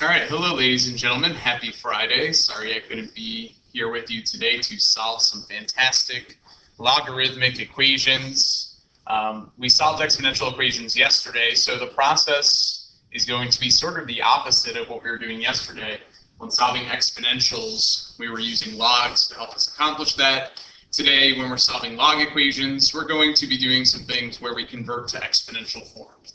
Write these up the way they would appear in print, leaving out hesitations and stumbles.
All right, hello ladies and gentlemen, happy Friday. Sorry I couldn't be here with you today to solve some fantastic logarithmic equations. We solved exponential equations yesterday, so the process is going to be sort of the opposite of what we were doing yesterday. When solving exponentials, we were using logs to help us accomplish that. Today, when we're solving log equations, we're going to be doing some things where we convert to exponential forms.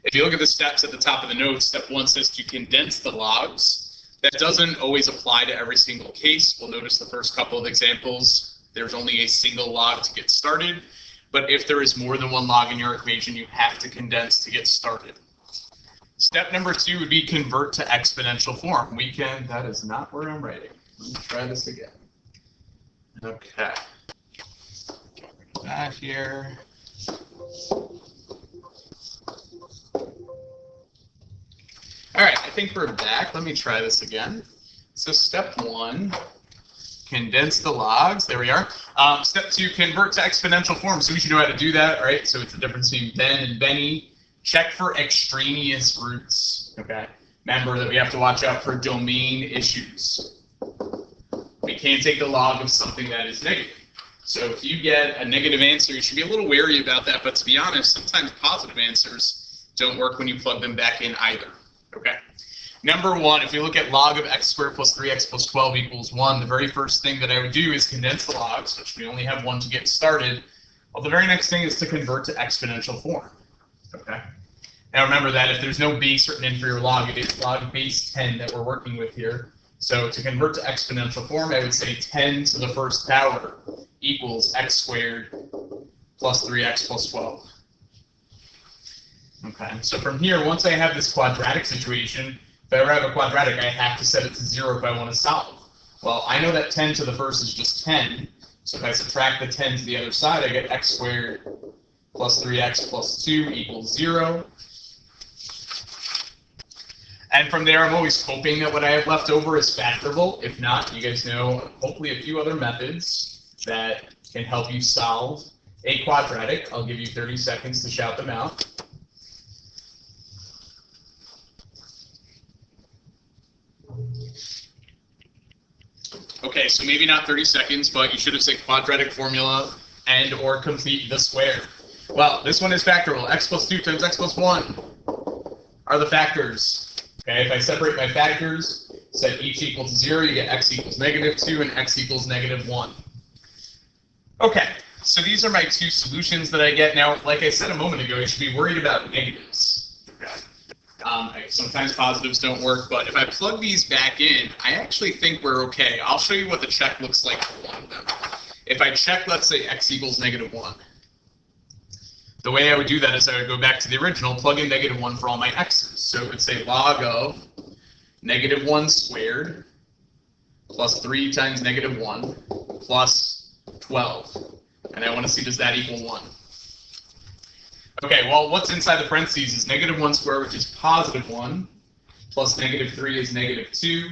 If you look at the steps at the top of the notes, step 1 says to condense the logs. That doesn't always apply to every single case. We'll notice the first couple of examples, there's only a single log to get started. But if there is more than one log in your equation, you have to condense to get started. Step number 2 would be convert to exponential form. That is not where I'm writing. Let me try this again. Okay. Get that here. All right, I think we're back. Let me try this again. So step 1, condense the logs. There we are. Step 2, convert to exponential form. So we should know how to do that, all right? So it's the difference between Ben and Benny. Check for extraneous roots, okay? Remember that we have to watch out for domain issues. We can't take the log of something that is negative. So if you get a negative answer, you should be a little wary about that. But to be honest, sometimes positive answers don't work when you plug them back in either. Okay. Number 1, if we look at log of x squared plus 3x plus 12 equals 1, the very first thing that I would do is condense the logs, which we only have one to get started. Well, the very next thing is to convert to exponential form. Okay. Now remember that if there's no base written in for your log, it is log base 10 that we're working with here. So to convert to exponential form, I would say 10 to the first power equals x squared plus 3x plus 12. Okay, so from here, once I have this quadratic situation, if I ever have a quadratic, I have to set it to 0 if I want to solve. Well, I know that 10 to the first is just 10, so if I subtract the 10 to the other side, I get x squared plus 3x plus 2 equals 0. And from there, I'm always hoping that what I have left over is factorable. If not, you guys know hopefully a few other methods that can help you solve a quadratic. I'll give you 30 seconds to shout them out. Okay, so maybe not 30 seconds, but you should have said quadratic formula and or complete the square. Well, this one is factorable. X plus 2 times x plus 1 are the factors. Okay, if I separate my factors, set each equal to 0, you get x equals negative 2 and x equals negative 1. Okay, so these are my two solutions that I get. Now, like I said a moment ago, you should be worried about negatives. Okay. Sometimes positives don't work, but if I plug these back in, I actually think we're okay. I'll show you what the check looks like for one of them. If I check, let's say, x equals negative 1. The way I would do that is I would go back to the original, plug in negative 1 for all my x's. So it would say log of negative 1 squared plus 3 times negative 1 plus 12. And I want to see, does that equal 1? Okay, well, what's inside the parentheses is negative 1 squared, which is positive 1, plus negative 3 is negative 2,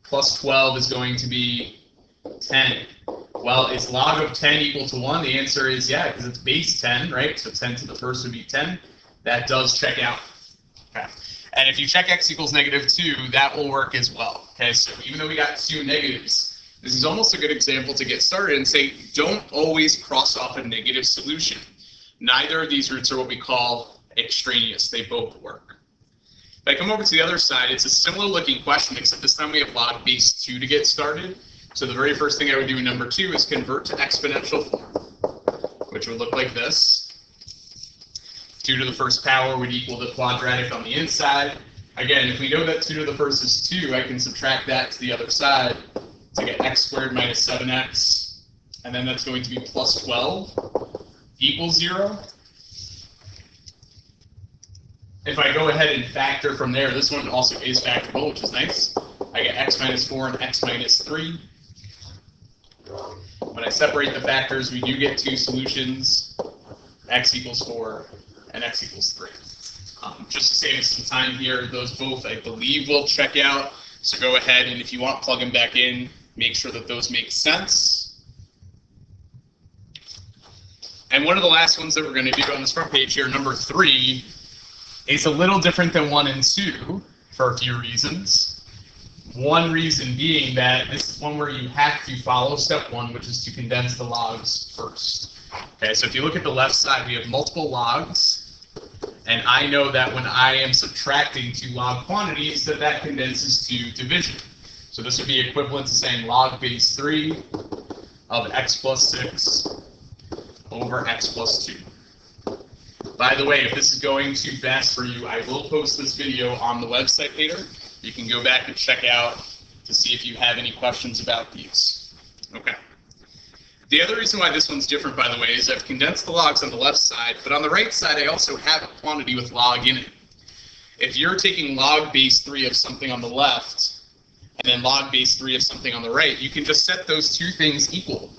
plus 12 is going to be 10. Well, is log of 10 equal to 1? The answer is yeah, because it's base 10, right? So 10 to the first would be 10. That does check out. Okay. And if you check x equals negative 2, that will work as well. Okay, so even though we got two negatives, this is almost a good example to get started and say, don't always cross off a negative solution. Neither of these roots are what we call extraneous. They both work. If I come over to the other side, it's a similar looking question, except this time we have log base 2 to get started. So the very first thing I would do in number 2 is convert to exponential form, which would look like this. 2 to the first power would equal the quadratic on the inside. Again, if we know that 2 to the first is 2, I can subtract that to the other side to get x squared minus 7x. And then that's going to be plus 12 equals 0. If I go ahead and factor from there, this one also is factorable, which is nice. I get x minus 4 and x minus 3. When I separate the factors, we do get two solutions, x equals 4 and x equals 3. Just to save us some time here, those both, I believe, will check out. So go ahead, and if you want, plug them back in. Make sure that those make sense. And one of the last ones that we're going to do on this front page here, number 3, is a little different than 1 and 2. for a few reasons. One reason being that this is one where you have to follow step one, which is to condense the logs first. Okay, so if you look at the left side, we have multiple logs, and I know that when I am subtracting two log quantities, that condenses to division. So this would be equivalent to saying log base 3 of x plus 6 over x plus 2. By the way, if this is going too fast for you, I will post this video on the website later. You can go back and check out to see if you have any questions about these. Okay. The other reason why this one's different, by the way, is I've condensed the logs on the left side, but on the right side I also have a quantity with log in it. If you're taking log base 3 of something on the left, and then log base 3 of something on the right, you can just set those two things equal.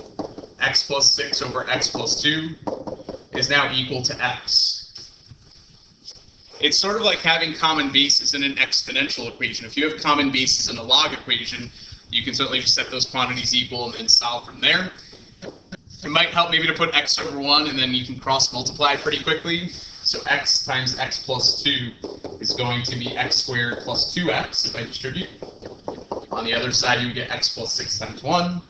X plus 6 over x plus 2 is now equal to x. It's sort of like having common bases in an exponential equation. If you have common bases in a log equation, you can certainly just set those quantities equal and then solve from there. It might help maybe to put x over 1, and then you can cross multiply pretty quickly. So x times x plus 2 is going to be x squared plus 2x if I distribute. On the other side, you would get x plus 6 times 1.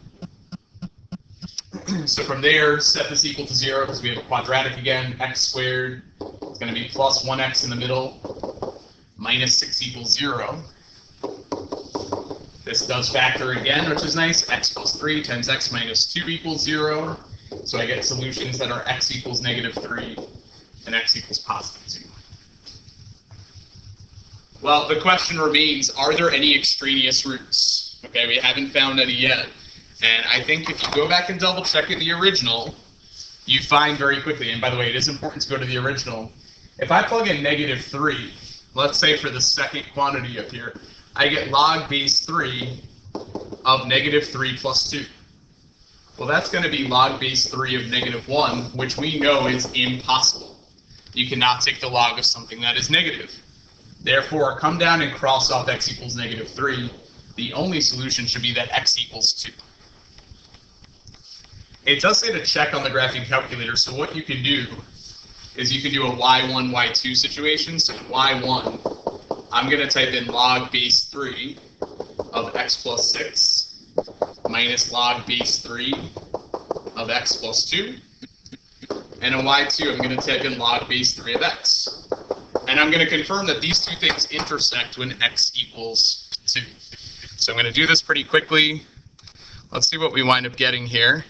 So from there, set this equal to 0 because we have a quadratic again. X squared is going to be plus 1x in the middle, minus 6 equals 0. This does factor again, which is nice. X plus 3 times x minus 2 equals 0. So I get solutions that are x equals negative 3 and x equals positive 2. Well, the question remains, are there any extraneous roots? Okay, we haven't found any yet. And I think if you go back and double check in the original, you find very quickly, and by the way, it is important to go to the original. If I plug in negative 3, let's say for the second quantity up here, I get log base 3 of negative 3 plus 2. Well, that's going to be log base 3 of negative 1, which we know is impossible. You cannot take the log of something that is negative. Therefore, come down and cross off x equals negative 3. The only solution should be that x equals 2. It does say to check on the graphing calculator, so what you can do is you can do a y1, y2 situation. So y1, I'm going to type in log base 3 of x plus 6 minus log base 3 of x plus 2. And in y2, I'm going to type in log base 3 of x. And I'm going to confirm that these two things intersect when x equals 2. So I'm going to do this pretty quickly. Let's see what we wind up getting here.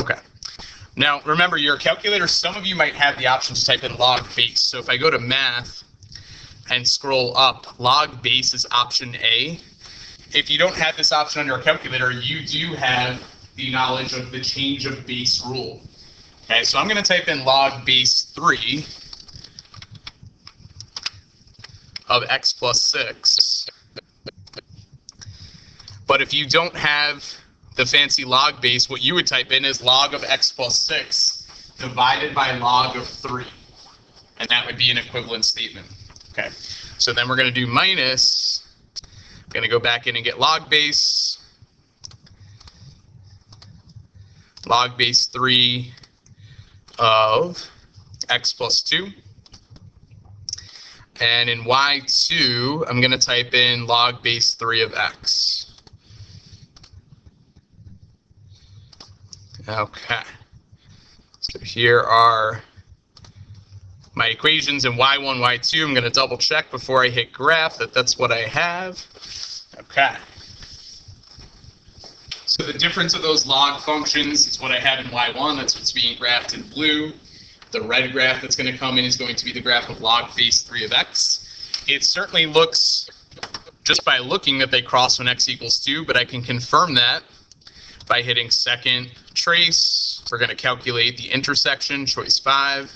Okay. Now, remember, your calculator, some of you might have the option to type in log base. So if I go to math and scroll up, log base is option A. If you don't have this option on your calculator, you do have the knowledge of the change of base rule. Okay, so I'm going to type in log base 3 of x plus 6. But if you don't have the fancy log base, what you would type in is log of x plus 6 divided by log of 3. And that would be an equivalent statement. Okay, so then we're going to do minus. I'm going to go back in and get log base 3 of x plus 2. And in y2, I'm going to type in log base 3 of x. Okay. So here are my equations in y1, y2. I'm going to double check before I hit graph that that's what I have. Okay. So the difference of those log functions is what I have in y1. That's what's being graphed in blue. The red graph that's going to come in is going to be the graph of log base 3 of x. It certainly looks, just by looking, that they cross when x equals 2, but I can confirm that by hitting second trace. We're going to calculate the intersection, choice 5.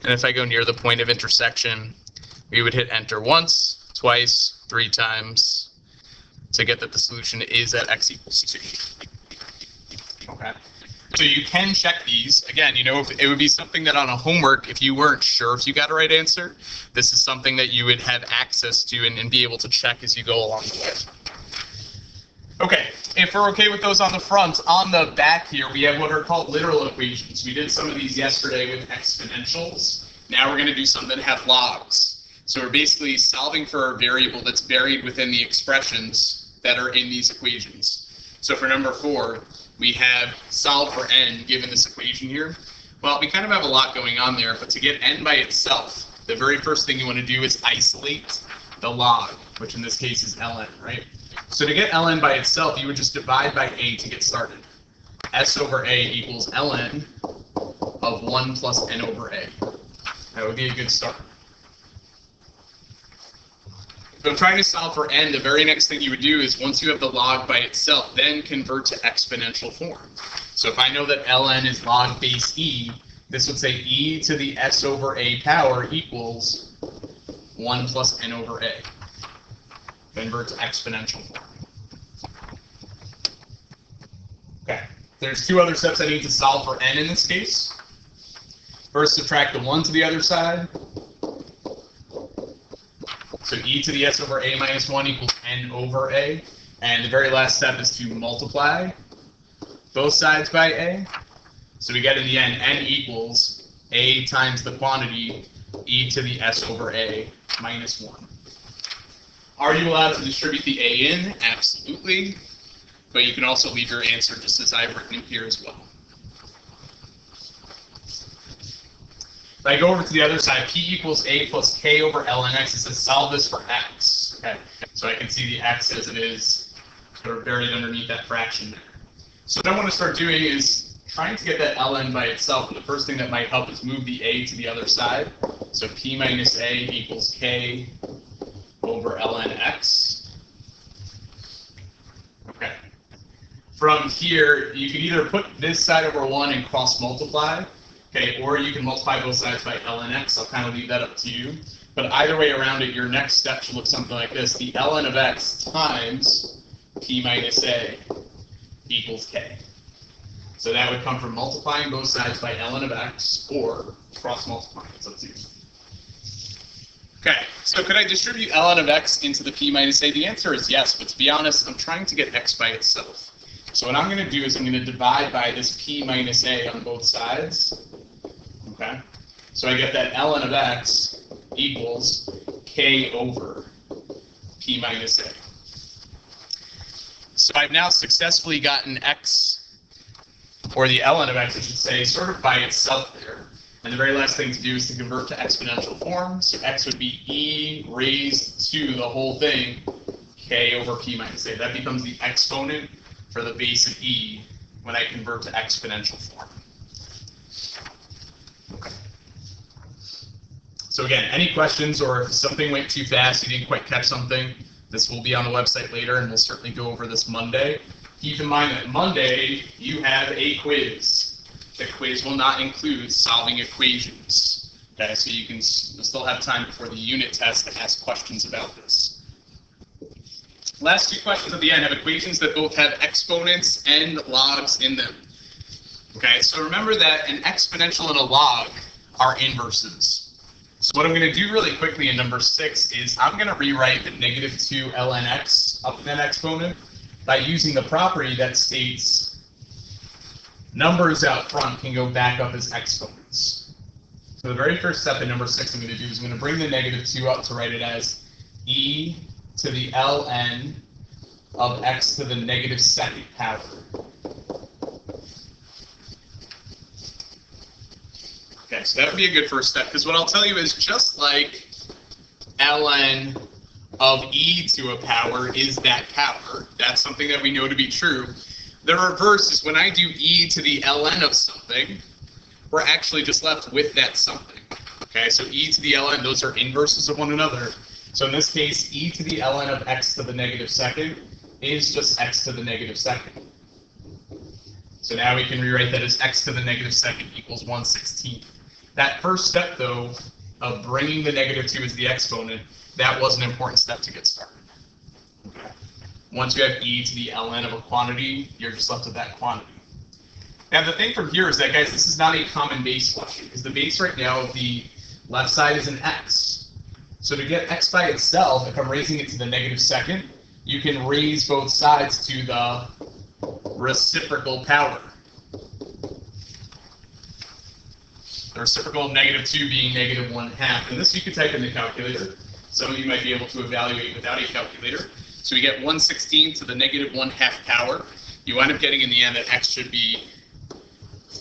And if I go near the point of intersection, we would hit enter once, twice, 3 times to get that the solution is at x equals 2. Okay. So you can check these. Again, you know, if it would be something that on a homework, if you weren't sure if you got a right answer, this is something that you would have access to and be able to check as you go along the way. Okay, if we're okay with those on the front, on the back here, we have what are called literal equations. We did some of these yesterday with exponentials. Now we're going to do some that have logs. So we're basically solving for a variable that's buried within the expressions that are in these equations. So for number 4, we have solve for n given this equation here. Well, we kind of have a lot going on there, but to get n by itself, the very first thing you want to do is isolate the log, which in this case is ln, right? So to get ln by itself, you would just divide by a to get started. S over a equals ln of 1 plus n over a. That would be a good start. So I'm trying to solve for n. The very next thing you would do is once you have the log by itself, then convert to exponential form. So if I know that ln is log base e, this would say e to the s over a power equals 1 plus n over a. Convert to exponential form. Okay, there's 2 other steps I need to solve for n in this case. First, subtract the 1 to the other side. So e to the s over a minus 1 equals n over a. And the very last step is to multiply both sides by a. So we get in the end n equals a times the quantity e to the s over a minus 1. Are you allowed to distribute the a in? Absolutely. But you can also leave your answer just as I've written it here as well. If I go over to the other side, p equals a plus k over ln x. It says solve this for x. Okay, so I can see the x as it is sort of buried underneath that fraction there. So what I want to start doing is trying to get that ln by itself. And the first thing that might help is move the a to the other side. So p minus a equals k over ln x. Okay. From here, you can either put this side over 1 and cross multiply. Okay, or you can multiply both sides by ln x. I'll kind of leave that up to you. But either way around it, your next step should look something like this. The ln of x times p minus a equals k. So that would come from multiplying both sides by ln of x or cross multiplying. It's up to you. Okay, so could I distribute ln of x into the p minus a? The answer is yes, but to be honest, I'm trying to get x by itself. So what I'm going to do is I'm going to divide by this p minus a on both sides. Okay, so I get that ln of x equals k over p minus a. So I've now successfully gotten x, or the ln of x, I should say, sort of by itself there. And the very last thing to do is to convert to exponential form. So x would be e raised to the whole thing, k over p minus a. That becomes the exponent for the base of e when I convert to exponential form. Okay. So again, any questions, or if something went too fast, you didn't quite catch something, this will be on the website later, and we'll certainly go over this Monday. Keep in mind that Monday, you have a quiz. The quiz will not include solving equations. Okay, so you can still have time before the unit test to ask questions about this. Last 2 questions at the end have equations that both have exponents and logs in them. Okay, so remember that an exponential and a log are inverses. So what I'm going to do really quickly in number 6 is I'm going to rewrite the negative 2 ln x up in that exponent by using the property that states numbers out front can go back up as exponents. So the very first step in number 6 I'm going to do is I'm going to bring the negative 2 up to write it as e to the ln of x to the negative 2nd power. Okay, so that would be a good first step, because what I'll tell you is just like ln of e to a power is that power. That's something that we know to be true. The reverse is when I do e to the ln of something, we're actually just left with that something. Okay, so e to the ln, those are inverses of one another. So in this case, e to the ln of x to the negative 2nd is just x to the negative 2nd. So now we can rewrite that as x to the negative 2nd equals 1/16. That first step, though, of bringing the negative 2 as the exponent, that was an important step to get started. Okay. Once you have e to the ln of a quantity, you're just left with that quantity. Now the thing from here is that, guys, this is not a common base question, because the base right now of the left side is an x. So to get x by itself, if I'm raising it to the negative 2nd, you can raise both sides to the reciprocal power. The reciprocal of -2 being -1/2. And this you could type in the calculator. Some of you might be able to evaluate without a calculator. So we get 1/16 to the -1/2 power. You wind up getting in the end that x should be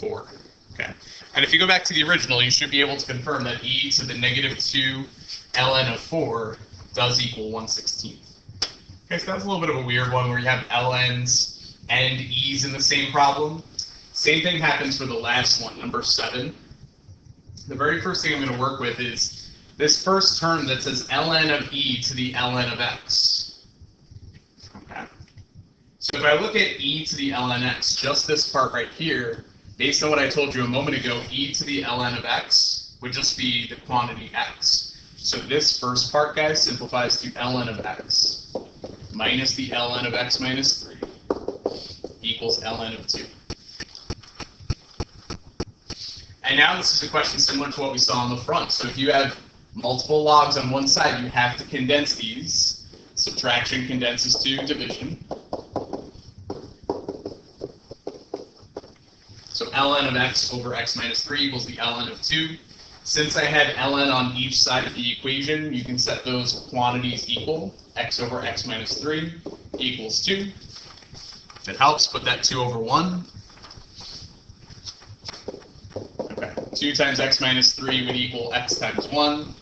4. Okay. And if you go back to the original, you should be able to confirm that e to the -2 ln of 4 does equal 1/16. Okay, so that's a little bit of a weird one where you have ln's and e's in the same problem. Same thing happens for the last one, number 7. The very first thing I'm going to work with is this first term that says ln of e to the ln of x. Okay. So if I look at e to the ln x, just this part right here, based on what I told you a moment ago, e to the ln of x would just be the quantity x. So this first part, guys, simplifies to ln of x minus the ln of x minus 3 equals ln of 2. And now this is a question similar to what we saw on the front. So if you have multiple logs on one side, you have to condense these. Subtraction condenses to division. So ln of x over x minus 3 equals the ln of 2. Since I had ln on each side of the equation, you can set those quantities equal. X over x minus 3 equals 2. If it helps, put that 2 over 1. Okay, 2 times x minus 3 would equal x times 1.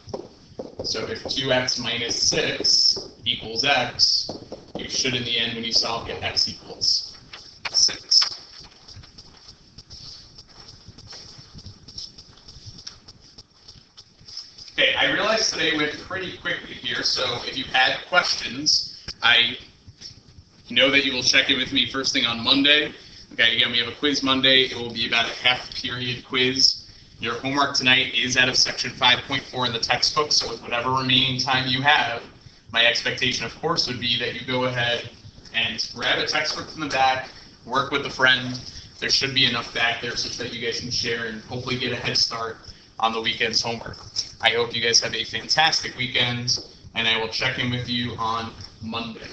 So if 2x minus 6 equals x, you should in the end, when you solve, get x equals 6. Okay, I realized today went pretty quickly here, so if you had questions, I know that you will check in with me first thing on Monday. Okay, again, we have a quiz Monday. It will be about a half-period quiz. Your homework tonight is out of section 5.4 in the textbook, so with whatever remaining time you have, my expectation, of course, would be that you go ahead and grab a textbook from the back, work with a friend. There should be enough back there such that you guys can share and hopefully get a head start on the weekend's homework. I hope you guys have a fantastic weekend, and I will check in with you on Monday.